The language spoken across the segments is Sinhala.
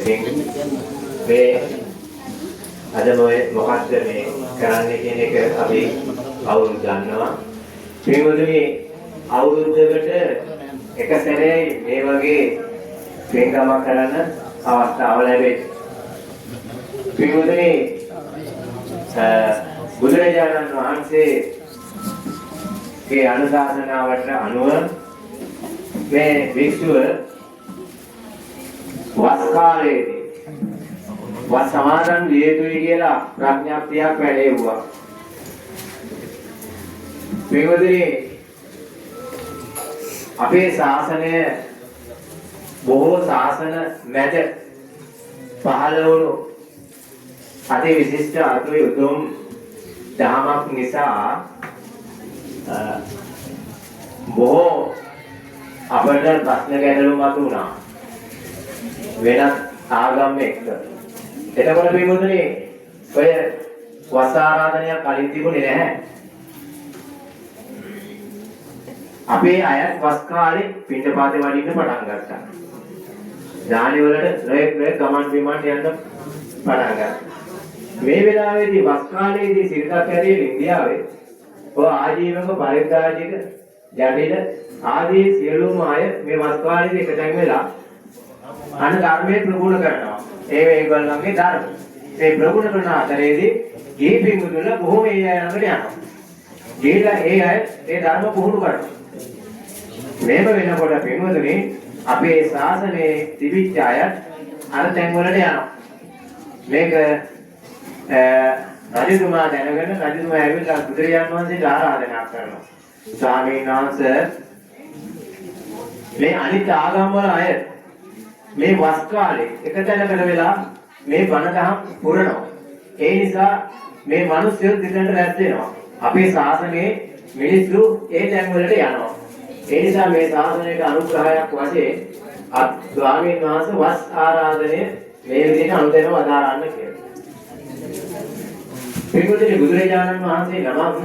මේ අද මොකක්ද මේ කරන්නේ කියන එක අපි කවුරුත් දන්නවා. මේ අවුරුද්දකට එක සැරේ මේ වගේ පින්කමක් කරන්න අවස්ථාව ලැබෙයි. පින්වතුනි බුදුරජාණන් වහන්සේගේ අනුශාසනාවට අනුව මේ භික්ෂුව වස් කාලයේදී වස් සමාදන් විය යුතුයි කියලා ප්‍රඥාප්තියක් වැඩෙව්වා. පින්වතුනි අපේ ශාසනය බොහෝ ශාසන මැද පහළ වුණු අති විශිෂ්ට අතුයි උතුම් දහමක් නිසා බොහෝ අපට ප්‍රශ්න ගැටලු මතුවුණා වෙනත් ආගම් එක්ක. එතකොට පින්වතුනි ඔය වස් ආරාධනයක් කලින් තිබුණේ නැහැ. අපේ අය වස් කාලේ පිටපාතේ වඩින්න පටන් ගත්තා. ඥානි වලට රේ ගමන් බිමන් යන්න පටන් ගත්තා. මේ වෙලාවේදී වස් කාලේදී සිරිතක් ඇරියේ ඉන්දියාවේ ඔය ආජීවක පරිත්‍යාජික ජඩිල ආදී සියලුම අය මේ වස් කාලේදී එකතෙන් වෙලා අන ධර්මයේ ප්‍රගුණ කරනවා. ඒගොල්ලන්ගේ ධර්ම. මේ ප්‍රගුණ කරන අතරේදී ගේ පින්වතුන්ලා බොහොම ඒ අය ළඟට යනවා. ගිහිලා ඒ අය ඒ ධර්ම පුහුණු කරනවා. මේක වෙනකොට පින්වතුනි අපේ ශාසනයේ තිබිච්ච අය අර තැන් වලට යනවා. මේක රජතුමා දැනගෙන රජතුමා ඇවිල්ලා බුදුරජාණන් වහන්සේට ආරාධනා කරනවා. ස්වාමීන් වහන්සේ මේ අනිත් ආගම් වල අය මේ වස් කාලේ එකතැනකට වෙලා මේ බණ දහම් පුරනවා. ඒ නිසා මේ මිනිස්සු දෙතැනට රැස් වෙනවා. අපේ ශාසනයේ මිනිස්සු ඒ තැන් වලට යනවා. ඒ නිසා මේ ශාසනයට අනුග්‍රහයක් වශයෙන් ස්වාමීන් වහන්සේ වස් ආරාධනය මේ විදිහට අනුදැනව අදාරන්න කියලා. පින්වතුනි බුදුරජාණන් වහන්සේ නමක්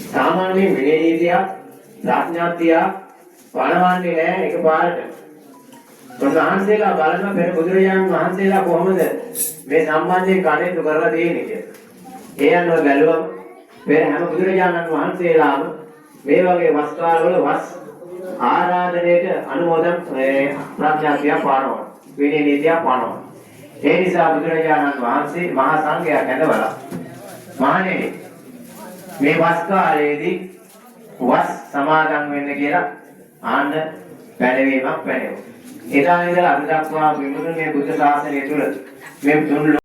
සාමාන්‍ය විනීතියක් ප්‍රඥාත්තියක් පණවන්නේ නැහැ එකපාරට. උන්වහන්සේලා බලන පෙර බුදුරජාණන් වහන්සේලා කොහොමද මේ සම්බන්ධයෙන් කටයුතු කරලා තියෙන්නේ කියලා. ඒ අනුව බැලුවම පෙර හැම බුදුරජාණන් වහන්සේලාම මේ වගේ වස් කාලවල වස් ආරාධනයට අනුමෝදන් ප්‍රඥාත්තියක් පානවා. විනීතියක් පානවා. ඒ නිසා බුදුරජාණන් වහන්සේ මහා සංඝයා කැඳවලා මහණෙනි මේ වස් කාලයේදී වස් සමාදන් වෙන්න කියලා ආන්න පැනවීමක් පැනෙවුවා. එදා ඉඳලා අද දක්වා මේ බුද්ධ ශාසනය තුළ මේ තුන්